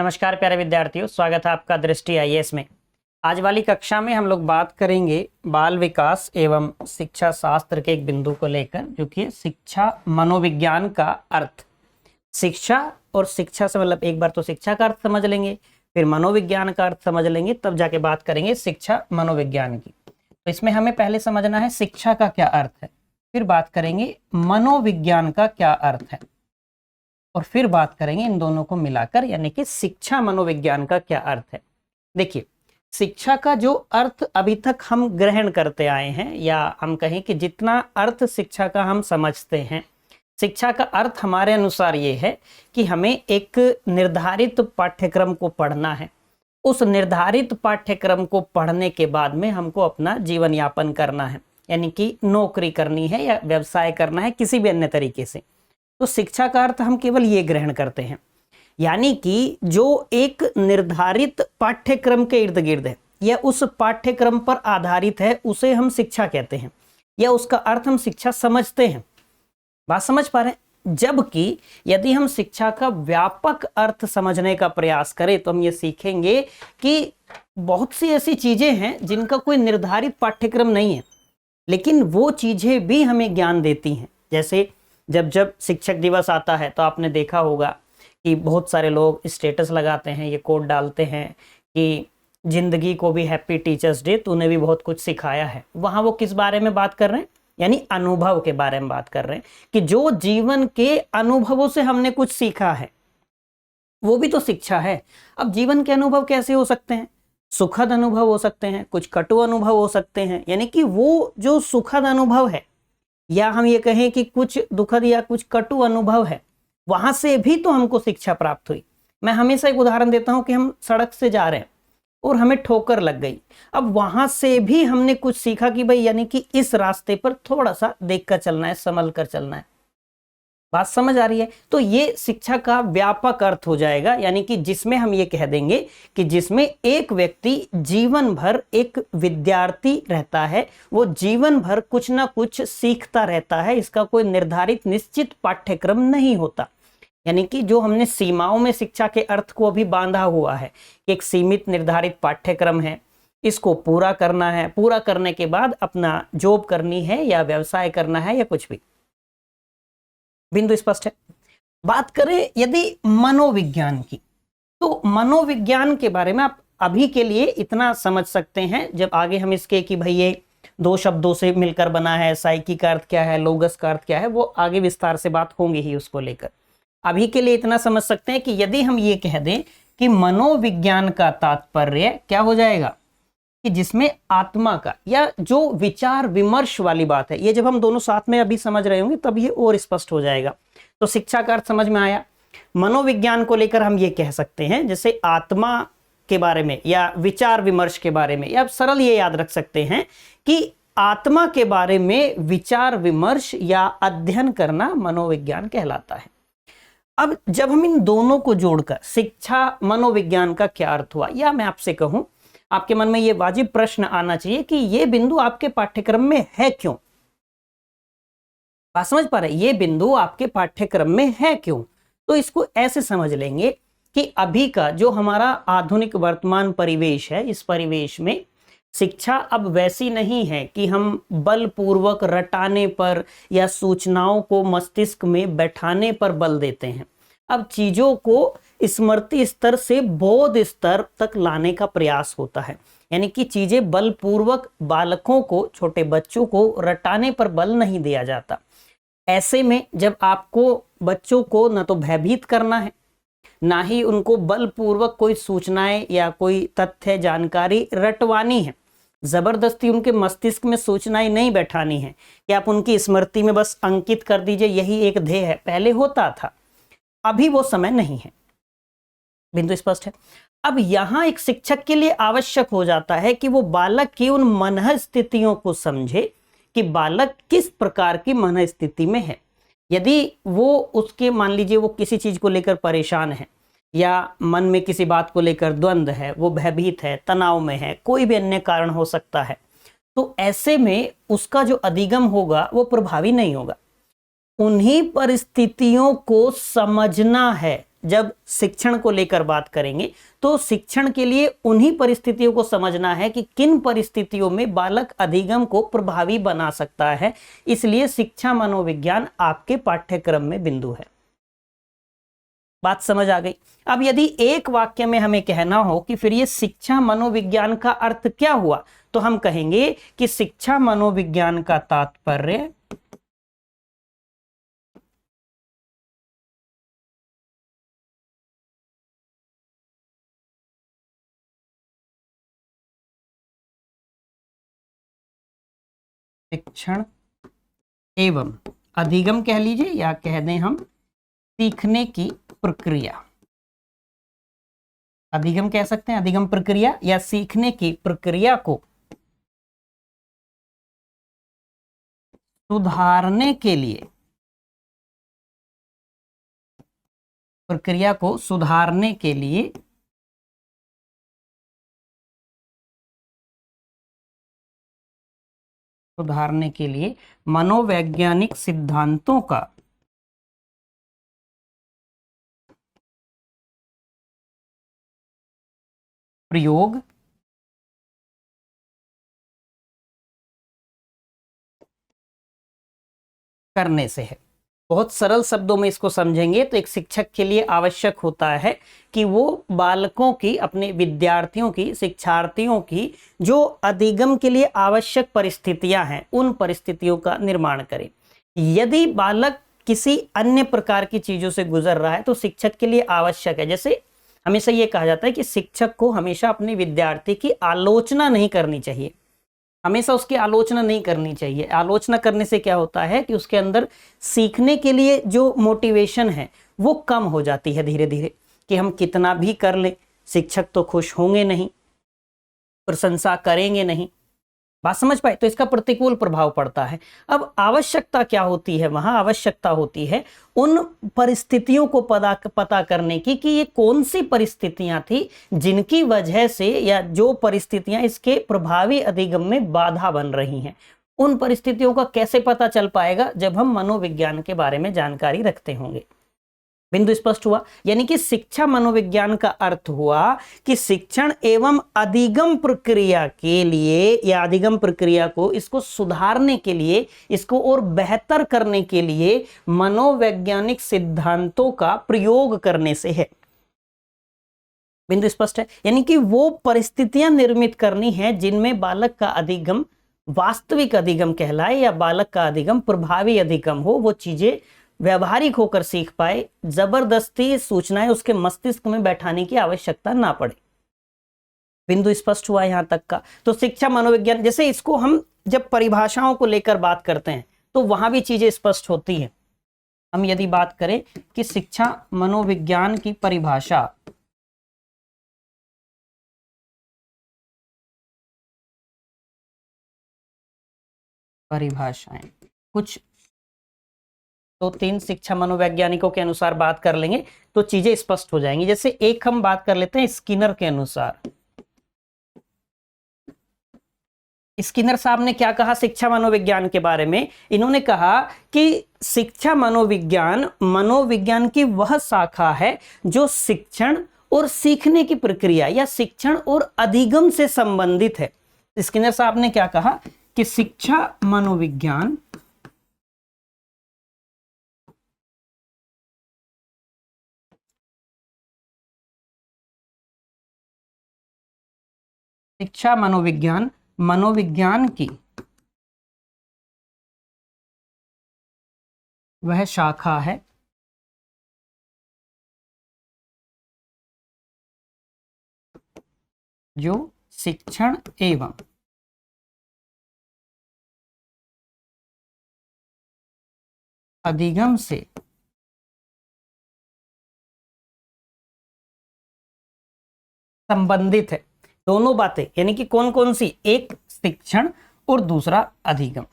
नमस्कार प्यारे विद्यार्थियों, स्वागत है आपका दृष्टि आईएएस में। आज वाली कक्षा में हम लोग बात करेंगे बाल विकास एवं शिक्षा शास्त्र के एक बिंदु को लेकर, जो कि शिक्षा मनोविज्ञान का अर्थ। शिक्षा और शिक्षा से मतलब एक बार तो शिक्षा का अर्थ समझ लेंगे, फिर मनोविज्ञान का अर्थ समझ लेंगे, तब जाके बात करेंगे शिक्षा मनोविज्ञान की। तो इसमें हमें पहले समझना है शिक्षा का क्या अर्थ है, फिर बात करेंगे मनोविज्ञान का क्या अर्थ है, और फिर बात करेंगे इन दोनों को मिलाकर, यानी कि शिक्षा मनोविज्ञान का क्या अर्थ है। देखिए, शिक्षा का जो अर्थ अभी तक हम ग्रहण करते आए हैं, या हम कहें कि जितना अर्थ शिक्षा का हम समझते हैं, शिक्षा का अर्थ हमारे अनुसार ये है कि हमें एक निर्धारित पाठ्यक्रम को पढ़ना है। उस निर्धारित पाठ्यक्रम को पढ़ने के बाद में हमको अपना जीवन यापन करना है, यानी कि नौकरी करनी है या व्यवसाय करना है किसी भी अन्य तरीके से। तो शिक्षा का अर्थ हम केवल ये ग्रहण करते हैं, यानी कि जो एक निर्धारित पाठ्यक्रम के इर्द गिर्द है या उस पाठ्यक्रम पर आधारित है, उसे हम शिक्षा कहते हैं, या उसका अर्थ हम शिक्षा समझते हैं। बात समझ पा रहे हैं? जबकि यदि हम शिक्षा का व्यापक अर्थ समझने का प्रयास करें तो हम ये सीखेंगे कि बहुत सी ऐसी चीजें हैं जिनका कोई निर्धारित पाठ्यक्रम नहीं है, लेकिन वो चीजें भी हमें ज्ञान देती हैं। जैसे जब जब शिक्षक दिवस आता है तो आपने देखा होगा कि बहुत सारे लोग स्टेटस लगाते हैं, ये कोड डालते हैं कि जिंदगी को भी हैप्पी टीचर्स डे, तूने भी बहुत कुछ सिखाया है। वहाँ वो किस बारे में बात कर रहे हैं? यानी अनुभव के बारे में बात कर रहे हैं कि जो जीवन के अनुभवों से हमने कुछ सीखा है वो भी तो शिक्षा है। अब जीवन के अनुभव कैसे हो सकते हैं? सुखद अनुभव हो सकते हैं, कुछ कटु अनुभव हो सकते हैं, यानी कि वो जो सुखद अनुभव है, या हम ये कहें कि कुछ दुखद या कुछ कटु अनुभव है, वहां से भी तो हमको शिक्षा प्राप्त हुई। मैं हमेशा एक उदाहरण देता हूं कि हम सड़क से जा रहे हैं और हमें ठोकर लग गई। अब वहां से भी हमने कुछ सीखा कि भाई, यानी कि इस रास्ते पर थोड़ा सा देखकर चलना है, संभल कर चलना है। बात समझ आ रही है? तो ये शिक्षा का व्यापक अर्थ हो जाएगा, यानी कि जिसमें हम ये कह देंगे कि जिसमें एक व्यक्ति जीवन भर एक विद्यार्थी रहता है, वो जीवन भर कुछ ना कुछ सीखता रहता है, इसका कोई निर्धारित निश्चित पाठ्यक्रम नहीं होता। यानी कि जो हमने सीमाओं में शिक्षा के अर्थ को अभी बांधा हुआ है, एक सीमित निर्धारित पाठ्यक्रम है, इसको पूरा करना है, पूरा करने के बाद अपना जॉब करनी है या व्यवसाय करना है या कुछ भी। बिंदु स्पष्ट है? बात करें यदि मनोविज्ञान की, तो मनोविज्ञान के बारे में आप अभी के लिए इतना समझ सकते हैं, जब आगे हम इसके कि भाई ये दो शब्दों से मिलकर बना है, साइकी का अर्थ क्या है, लोगस का अर्थ क्या है, वो आगे विस्तार से बात होंगी ही उसको लेकर। अभी के लिए इतना समझ सकते हैं कि यदि हम ये कह दें कि मनोविज्ञान का तात्पर्य क्या हो जाएगा, कि जिसमें आत्मा का या जो विचार विमर्श वाली बात है, ये जब हम दोनों साथ में अभी समझ रहे होंगे तब ये और स्पष्ट हो जाएगा। तो शिक्षा का अर्थ समझ में आया। मनोविज्ञान को लेकर हम ये कह सकते हैं, जैसे आत्मा के बारे में या विचार विमर्श के बारे में, या सरल ये याद रख सकते हैं कि आत्मा के बारे में विचार विमर्श या अध्ययन करना मनोविज्ञान कहलाता है। अब जब हम इन दोनों को जोड़कर शिक्षा मनोविज्ञान का क्या अर्थ हुआ, या मैं आपसे कहूं, आपके मन में ये वाजिब प्रश्न आना चाहिए कि ये बिंदु आपके पाठ्यक्रम में है क्यों? बात समझ पा रहे? ये बिंदु आपके पाठ्यक्रम में है क्यों? तो इसको ऐसे समझ लेंगे कि अभी का जो हमारा आधुनिक वर्तमान परिवेश है, इस परिवेश में शिक्षा अब वैसी नहीं है कि हम बलपूर्वक रटाने पर या सूचनाओं को मस्तिष्क में बैठाने पर बल देते हैं। अब चीजों को स्मृति स्तर से बोध स्तर तक लाने का प्रयास होता है, यानी कि चीजें बलपूर्वक बालकों को, छोटे बच्चों को रटाने पर बल नहीं दिया जाता। ऐसे में जब आपको बच्चों को न तो भयभीत करना है, ना ही उनको बलपूर्वक कोई सूचनाएं या कोई तथ्य जानकारी रटवानी है, जबरदस्ती उनके मस्तिष्क में सूचनाएं नहीं बैठानी है कि आप उनकी स्मृति में बस अंकित कर दीजिए, यही एक ध्येय है। पहले होता था, अभी वो समय नहीं है। बिंदु स्पष्ट है? अब यहां एक शिक्षक के लिए आवश्यक हो जाता है कि वो बालक की उन मन स्थितियों को समझे कि बालक किस प्रकार की मन स्थिति में है। यदि वो उसके, मान लीजिए वो किसी चीज को लेकर परेशान है, या मन में किसी बात को लेकर द्वंद्व है, वो भयभीत है, तनाव में है, कोई भी अन्य कारण हो सकता है, तो ऐसे में उसका जो अधिगम होगा वो प्रभावी नहीं होगा। उन्हीं परिस्थितियों को समझना है जब शिक्षण को लेकर बात करेंगे तो शिक्षण के लिए उन्हीं परिस्थितियों को समझना है कि किन परिस्थितियों में बालक अधिगम को प्रभावी बना सकता है। इसलिए शिक्षा मनोविज्ञान आपके पाठ्यक्रम में बिंदु है। बात समझ आ गई। अब यदि एक वाक्य में हमें कहना हो कि फिर ये शिक्षा मनोविज्ञान का अर्थ क्या हुआ, तो हम कहेंगे कि शिक्षा मनोविज्ञान का तात्पर्य शिक्षण एवं अधिगम कह लीजिए या कह दें हम सीखने की प्रक्रिया, अधिगम कह सकते हैं, अधिगम प्रक्रिया या सीखने की प्रक्रिया को सुधारने के लिए, प्रक्रिया को सुधारने के लिए मनोवैज्ञानिक सिद्धांतों का प्रयोग करने से है। बहुत सरल शब्दों में इसको समझेंगे तो एक शिक्षक के लिए आवश्यक होता है कि वो बालकों की, अपने विद्यार्थियों की, शिक्षार्थियों की जो अधिगम के लिए आवश्यक परिस्थितियां हैं उन परिस्थितियों का निर्माण करे। यदि बालक किसी अन्य प्रकार की चीजों से गुजर रहा है तो शिक्षक के लिए आवश्यक है, जैसे हमेशा ये कहा जाता है कि शिक्षक को हमेशा अपने विद्यार्थी की आलोचना नहीं करनी चाहिए, हमेशा उसकी आलोचना नहीं करनी चाहिए। आलोचना करने से क्या होता है कि उसके अंदर सीखने के लिए जो मोटिवेशन है वो कम हो जाती है धीरे धीरे, कि हम कितना भी कर ले शिक्षक तो खुश होंगे नहीं, प्रशंसा करेंगे नहीं। बात समझ पाए? तो इसका प्रतिकूल प्रभाव पड़ता है। अब आवश्यकता क्या होती है? वहां आवश्यकता होती है उन परिस्थितियों को पता करने की कि ये कौन सी परिस्थितियां थी जिनकी वजह से, या जो परिस्थितियां इसके प्रभावी अधिगम में बाधा बन रही हैं। उन परिस्थितियों का कैसे पता चल पाएगा? जब हम मनोविज्ञान के बारे में जानकारी रखते होंगे। बिंदु स्पष्ट हुआ? यानी कि शिक्षा मनोविज्ञान का अर्थ हुआ कि शिक्षण एवं अधिगम प्रक्रिया के लिए, या अधिगम प्रक्रिया को, इसको सुधारने के लिए, इसको और बेहतर करने के लिए मनोवैज्ञानिक सिद्धांतों का प्रयोग करने से है। बिंदु स्पष्ट है? यानी कि वो परिस्थितियां निर्मित करनी है जिनमें बालक का अधिगम वास्तविक अधिगम कहलाए, या बालक का अधिगम प्रभावी अधिगम हो, वो चीजें व्यवहारिक होकर सीख पाए, जबरदस्ती सूचनाएं उसके मस्तिष्क में बैठाने की आवश्यकता ना पड़े। बिंदु स्पष्ट हुआ यहां तक का? तो शिक्षा मनोविज्ञान, जैसे इसको हम जब परिभाषाओं को लेकर बात करते हैं तो वहां भी चीजें स्पष्ट होती हैं। हम यदि बात करें कि शिक्षा मनोविज्ञान की परिभाषाएं कुछ तो 3 शिक्षा मनोवैज्ञानिकों के अनुसार बात कर लेंगे तो चीजें स्पष्ट हो जाएंगी। जैसे एक हम बात कर लेते हैं स्किनर के अनुसार। स्किनर साहब ने क्या कहा शिक्षा मनोविज्ञान के बारे में? इन्होंने कहा कि शिक्षा मनोविज्ञान मनोविज्ञान की वह शाखा है जो शिक्षण और सीखने की प्रक्रिया या शिक्षण और अधिगम से संबंधित है। स्किनर साहब ने क्या कहा कि शिक्षा मनोविज्ञान मनोविज्ञान की वह शाखा है जो शिक्षण एवं अधिगम से संबंधित है। दोनों बातें, यानी कि कौन कौन सी? एक शिक्षण और दूसरा अधिगम।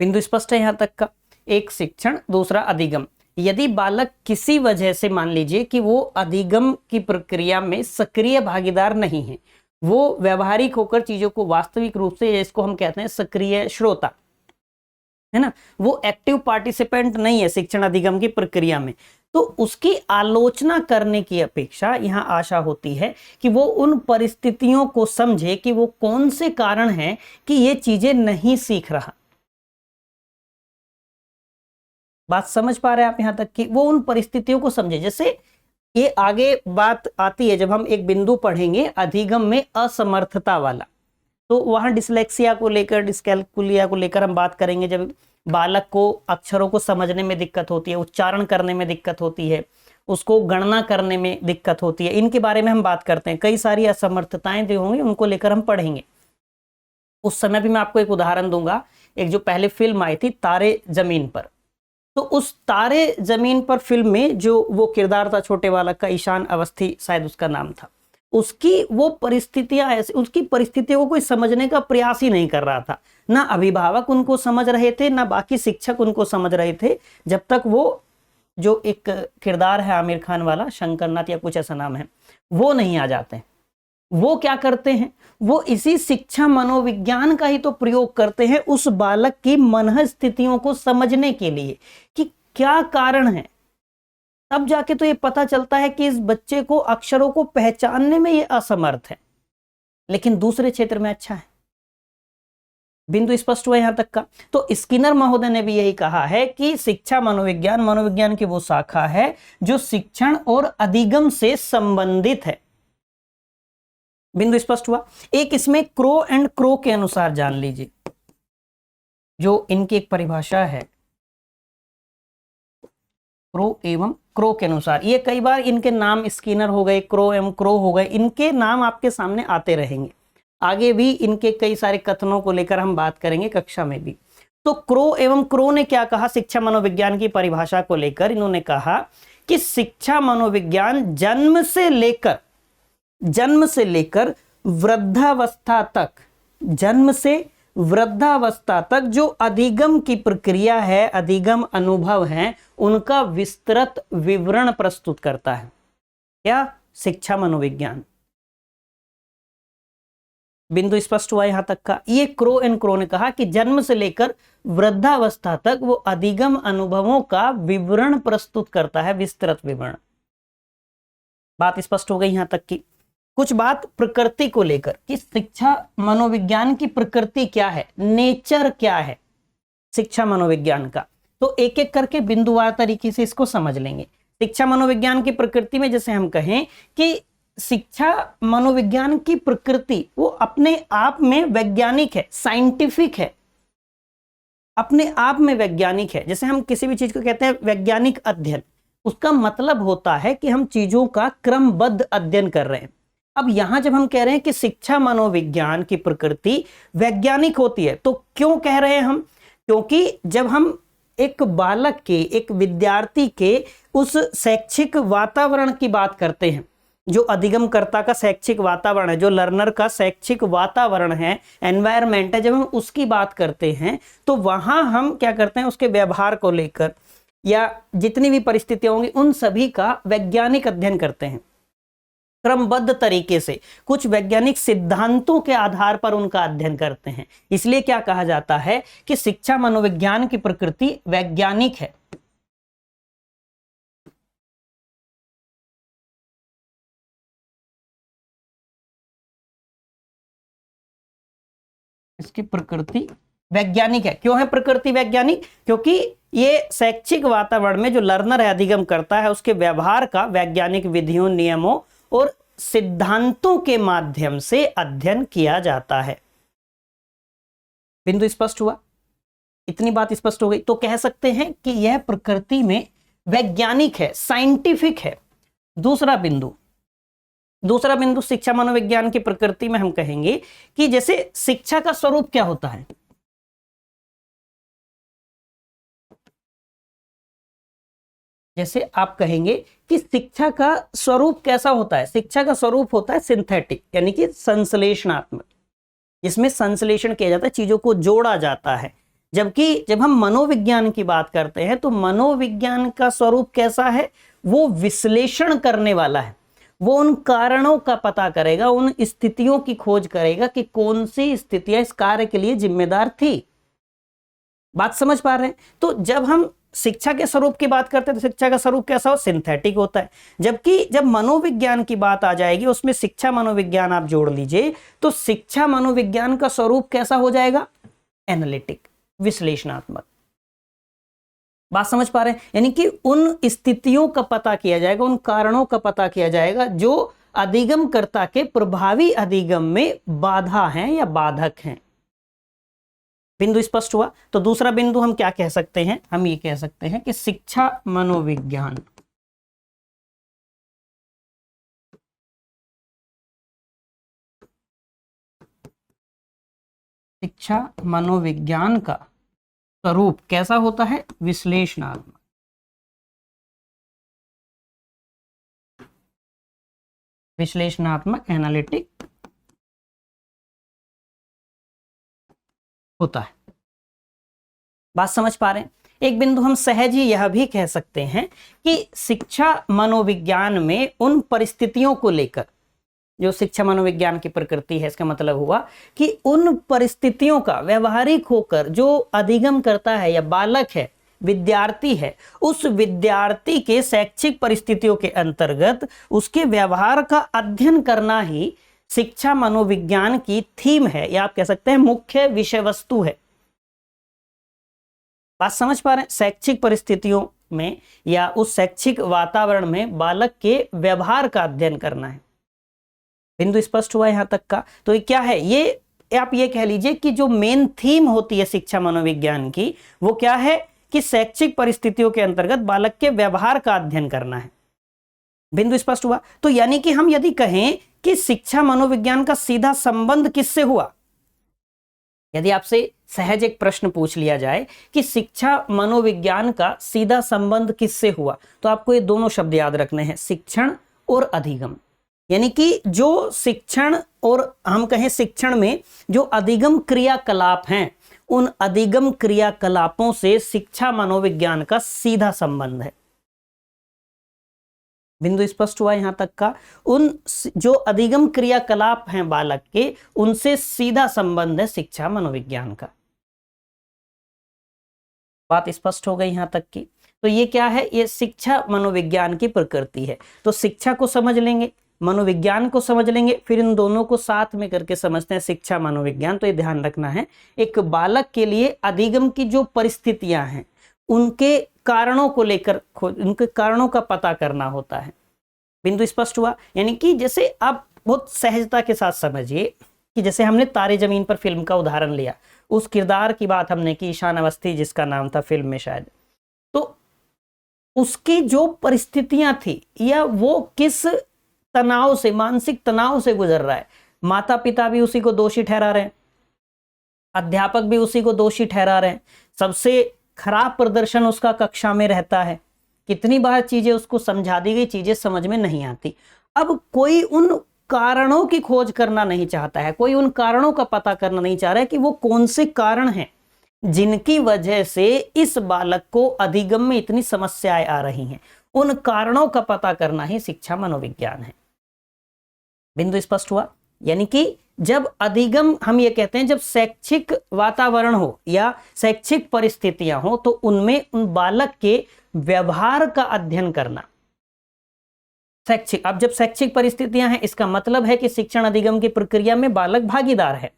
बिंदु स्पष्ट है यहां तक का? एक शिक्षण, दूसरा अधिगम। यदि बालक किसी वजह से, मान लीजिए कि वो अधिगम की प्रक्रिया में सक्रिय भागीदार नहीं है, वो व्यवहारिक होकर चीजों को वास्तविक रूप से, इसको हम कहते हैं सक्रिय श्रोता, है ना, वो एक्टिव पार्टिसिपेंट नहीं है शिक्षण अधिगम की प्रक्रिया में, तो उसकी आलोचना करने की अपेक्षा यहां आशा होती है कि वो उन परिस्थितियों को समझे कि वो कौन से कारण हैं कि ये चीजें नहीं सीख रहा। बात समझ पा रहे हैं आप यहां तक कि वो उन परिस्थितियों को समझे। जैसे ये आगे बात आती है जब हम एक बिंदु पढ़ेंगे अधिगम में असमर्थता वाला, तो वहां डिसलेक्सिया को लेकर, डिस्कैल्कुलिया को लेकर हम बात करेंगे। जब बालक को अक्षरों को समझने में दिक्कत होती है, उच्चारण करने में दिक्कत होती है, उसको गणना करने में दिक्कत होती है, इनके बारे में हम बात करते हैं। कई सारी असमर्थताएं जो होंगी उनको लेकर हम पढ़ेंगे। उस समय भी मैं आपको एक उदाहरण दूंगा, एक जो पहले फिल्म आई थी तारे जमीन पर, तो उस तारे जमीन पर फिल्म में जो वो किरदार था छोटे बालक का, ईशान अवस्थी शायद उसका नाम था, उसकी वो परिस्थितियां ऐसी, उसकी परिस्थितियों को कोई समझने का प्रयास ही नहीं कर रहा था। ना अभिभावक उनको समझ रहे थे, ना बाकी शिक्षक उनको समझ रहे थे, जब तक वो जो एक किरदार है आमिर खान वाला, शंकरनाथ या कुछ ऐसा नाम है, वो नहीं आ जाते हैं। वो क्या करते हैं, वो इसी शिक्षा मनोविज्ञान का ही तो प्रयोग करते हैं उस बालक की मन स्थितियों को समझने के लिए कि क्या कारण है। तब जाके तो ये पता चलता है कि इस बच्चे को अक्षरों को पहचानने में ये असमर्थ है, लेकिन दूसरे क्षेत्र में अच्छा है। बिंदु स्पष्ट हुआ यहां तक का। तो स्किनर महोदय ने भी यही कहा है कि शिक्षा मनोविज्ञान, मनोविज्ञान की वो शाखा है जो शिक्षण और अधिगम से संबंधित है। बिंदु स्पष्ट हुआ। एक इसमें क्रो एंड क्रो के अनुसार जान लीजिए, जो इनकी एक परिभाषा है क्रो एवं क्रो के अनुसार। ये कई बार इनके नाम स्किनर हो गए, क्रो एवं क्रो हो गए, इनके नाम आपके सामने आते रहेंगे। आगे भी इनके कई सारे कथनों को लेकर हम बात करेंगे कक्षा में भी। तो क्रो एवं क्रो ने क्या कहा शिक्षा मनोविज्ञान की परिभाषा को लेकर? इन्होंने कहा कि शिक्षा मनोविज्ञान जन्म से लेकर वृद्धावस्था तक, जन्म से वृद्धावस्था तक जो अधिगम की प्रक्रिया है, अधिगम अनुभव है, उनका विस्तृत विवरण प्रस्तुत करता है। क्या? शिक्षा मनोविज्ञान। बिंदु स्पष्ट हुआ यहां तक का। ये क्रो एंड क्रो ने कहा कि जन्म से लेकर वृद्धावस्था तक वो अधिगम अनुभवों का विवरण प्रस्तुत करता है, विस्तृत विवरण। बात स्पष्ट हो गई यहां तक की। कुछ बात प्रकृति को लेकर कि शिक्षा मनोविज्ञान की प्रकृति क्या है, नेचर क्या है शिक्षा मनोविज्ञान का। तो एक एक करके बिंदुवार तरीके से इसको समझ लेंगे। शिक्षा मनोविज्ञान की प्रकृति में जैसे हम कहें कि शिक्षा मनोविज्ञान की प्रकृति वो अपने आप में वैज्ञानिक है, साइंटिफिक है, अपने आप में वैज्ञानिक है। जैसे हम किसी भी चीज को कहते हैं वैज्ञानिक अध्ययन, उसका मतलब होता है कि हम चीजों का क्रमबद्ध अध्ययन कर रहे हैं। अब यहां जब हम कह रहे हैं कि शिक्षा मनोविज्ञान की प्रकृति वैज्ञानिक होती है, तो क्यों कह रहे हैं हम? क्योंकि जब हम एक बालक के, एक विद्यार्थी के उस शैक्षिक वातावरण की बात करते हैं, जो अधिगमकर्ता का शैक्षिक वातावरण है, जो लर्नर का शैक्षिक वातावरण है, एनवायरमेंट है, जब हम उसकी बात करते हैं तो वहां हम क्या करते हैं, उसके व्यवहार को लेकर या जितनी भी परिस्थितियां होंगी उन सभी का वैज्ञानिक अध्ययन करते हैं क्रमबद्ध तरीके से, कुछ वैज्ञानिक सिद्धांतों के आधार पर उनका अध्ययन करते हैं। इसलिए क्या कहा जाता है कि शिक्षा मनोविज्ञान की प्रकृति वैज्ञानिक है। इसकी प्रकृति वैज्ञानिक है। क्यों है प्रकृति वैज्ञानिक? क्योंकि ये शैक्षिक वातावरण में जो लर्नर है, अधिगम करता है, उसके व्यवहार का वैज्ञानिक विधियों, नियमों और सिद्धांतों के माध्यम से अध्ययन किया जाता है। बिंदु स्पष्ट हुआ? इतनी बात स्पष्ट हो गई तो कह सकते हैं कि यह प्रकृति में वैज्ञानिक है, साइंटिफिक है। दूसरा बिंदु शिक्षा मनोविज्ञान की प्रकृति में हम कहेंगे कि जैसे शिक्षा का स्वरूप क्या होता है। जैसे आप कहेंगे कि शिक्षा का स्वरूप कैसा होता है? शिक्षा का स्वरूप होता है सिंथेटिक, यानी कि संश्लेषणात्मक, जिसमें संश्लेषण किया जाता है, चीजों को जोड़ा जाता है। जबकि जब हम मनोविज्ञान की बात करते हैं तो मनोविज्ञान का स्वरूप कैसा है? वो विश्लेषण करने वाला है। वो उन कारणों का पता करेगा, उन स्थितियों की खोज करेगा कि कौन सी स्थितियां इस कार्य के लिए जिम्मेदार थी। बात समझ पा रहे हैं? तो जब हम शिक्षा के स्वरूप की बात करते हैं तो शिक्षा का स्वरूप कैसा हो, सिंथेटिक होता है। जबकि जब मनोविज्ञान की बात आ जाएगी, उसमें शिक्षा मनोविज्ञान आप जोड़ लीजिए, तो शिक्षा मनोविज्ञान का स्वरूप कैसा हो जाएगा, एनालिटिक, विश्लेषणात्मक। बात समझ पा रहे हैं? यानी कि उन स्थितियों का पता किया जाएगा, उन कारणों का पता किया जाएगा जो अधिगमकर्ता के प्रभावी अधिगम में बाधा हैं या बाधक हैं। बिंदु स्पष्ट हुआ? तो दूसरा बिंदु हम क्या कह सकते हैं, हम ये कह सकते हैं कि शिक्षा मनोविज्ञान शिक्षा मनोविज्ञान का स्वरूप कैसा होता है, विश्लेषणात्मक। विश्लेषणात्मक, एनालिटिक होता है। बात समझ पा रहे हैं? एक बिंदु हम सहज ही यह भी कह सकते हैं कि शिक्षा मनोविज्ञान में उन परिस्थितियों को लेकर, जो शिक्षा मनोविज्ञान की प्रकृति है, इसका मतलब हुआ कि उन परिस्थितियों का व्यवहारिक होकर जो अधिगम करता है या बालक है, विद्यार्थी है, उस विद्यार्थी के शैक्षिक परिस्थितियों के अंतर्गत उसके व्यवहार का अध्ययन करना ही शिक्षा मनोविज्ञान की थीम है, या आप कह सकते हैं मुख्य विषय वस्तु है। बात समझ पा रहे हैं? शैक्षिक परिस्थितियों में या उस शैक्षिक वातावरण में बालक के व्यवहार का अध्ययन करना है। बिंदु स्पष्ट हुआ यहां तक का? तो ये क्या है, ये आप ये कह लीजिए कि जो मेन थीम होती है शिक्षा मनोविज्ञान की, वो क्या है कि शैक्षिक परिस्थितियों के अंतर्गत बालक के व्यवहार का अध्ययन करना है। बिंदु स्पष्ट हुआ? तो यानी कि हम यदि कहें कि शिक्षा मनोविज्ञान का सीधा संबंध किससे हुआ, यदि आपसे सहज एक प्रश्न पूछ लिया जाए कि शिक्षा मनोविज्ञान का सीधा संबंध किससे हुआ, तो आपको ये दोनों शब्द याद रखने हैं, शिक्षण और अधिगम। यानी कि जो शिक्षण और हम कहें शिक्षण में जो अधिगम क्रियाकलाप हैं, उन अधिगम क्रियाकलापों से शिक्षा मनोविज्ञान का सीधा संबंध है। बिंदु स्पष्ट हुआ यहां तक का? उन जो अधिगम क्रियाकलाप हैं बालक के, उनसे सीधा संबंध है शिक्षा मनोविज्ञान का। बात स्पष्ट हो गई यहां तक की? तो ये क्या है, ये शिक्षा मनोविज्ञान की प्रकृति है। तो शिक्षा को समझ लेंगे, मनोविज्ञान को समझ लेंगे, फिर इन दोनों को साथ में करके समझते हैं शिक्षा मनोविज्ञान। तो ये ध्यान रखना है, एक बालक के लिए अधिगम की जो परिस्थितियां हैं, उनके कारणों को लेकर उनके कारणों का पता करना होता है। बिंदु स्पष्ट हुआ? यानी कि जैसे आप बहुत सहजता के साथ समझिए कि जैसे हमने तारे जमीन पर फिल्म का उदाहरण लिया, उस किरदार की बात हमने की, ईशान अवस्थी जिसका नाम था फिल्म में शायद, तो उसकी जो परिस्थितियां थी या वो किस तनाव से, मानसिक तनाव से गुजर रहा है, माता पिता भी उसी को दोषी ठहरा रहे हैं, अध्यापक भी उसी को दोषी ठहरा रहे हैं, सबसे खराब प्रदर्शन उसका कक्षा में रहता है, कितनी बार चीजें उसको समझा दी गई, चीजें समझ में नहीं आती। अब कोई उन कारणों की खोज करना नहीं चाहता है, कोई उन कारणों का पता करना नहीं चाह रहा है कि वो कौन से कारण हैं जिनकी वजह से इस बालक को अधिगम में इतनी समस्याएं आ रही हैं। उन कारणों का पता करना ही शिक्षा मनोविज्ञान है। बिंदु स्पष्ट हुआ? यानी कि जब अधिगम, हम ये कहते हैं जब शैक्षिक वातावरण हो या शैक्षिक परिस्थितियां हो, तो उनमें उन बालक के व्यवहार का अध्ययन करना। शैक्षिक, अब जब शैक्षिक परिस्थितियां हैं, इसका मतलब है कि शिक्षण अधिगम की प्रक्रिया में बालक भागीदार है।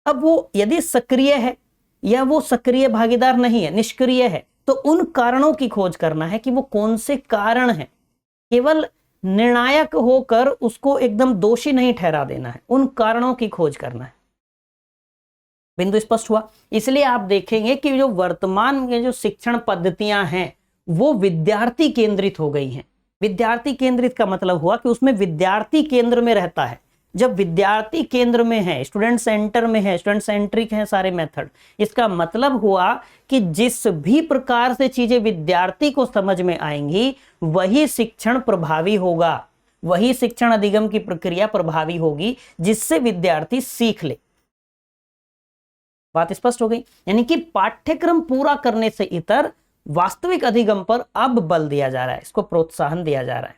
अब वो यदि सक्रिय है या वो सक्रिय भागीदार नहीं है, निष्क्रिय है, तो उन कारणों की खोज करना है कि वो कौन से कारण हैं। केवल निर्णायक होकर उसको एकदम दोषी नहीं ठहरा देना है, उन कारणों की खोज करना है। बिंदु स्पष्ट हुआ? इसलिए आप देखेंगे कि जो वर्तमान में जो शिक्षण पद्धतियां हैं वो विद्यार्थी केंद्रित हो गई हैं। विद्यार्थी केंद्रित का मतलब हुआ कि उसमें विद्यार्थी केंद्र में रहता है। जब विद्यार्थी केंद्र में है, स्टूडेंट सेंटर में है, स्टूडेंट सेंट्रिक है सारे मेथड, इसका मतलब हुआ कि जिस भी प्रकार से चीजें विद्यार्थी को समझ में आएंगी वही शिक्षण प्रभावी होगा, वही शिक्षण अधिगम की प्रक्रिया प्रभावी होगी जिससे विद्यार्थी सीख ले। बात स्पष्ट हो गई? यानी कि पाठ्यक्रम पूरा करने से इतर वास्तविक अधिगम पर अब बल दिया जा रहा है, इसको प्रोत्साहन दिया जा रहा है।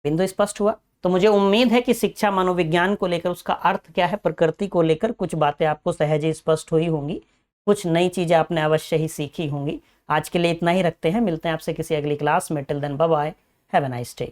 बिंदु स्पष्ट हुआ? तो मुझे उम्मीद है कि शिक्षा मनोविज्ञान को लेकर, उसका अर्थ क्या है, प्रकृति को लेकर कुछ बातें आपको सहज ही स्पष्ट हुई होंगी। कुछ नई चीज़ें आपने अवश्य ही सीखी होंगी। आज के लिए इतना ही रखते हैं, मिलते हैं आपसे किसी अगली क्लास में। Till then bye bye, have a nice day.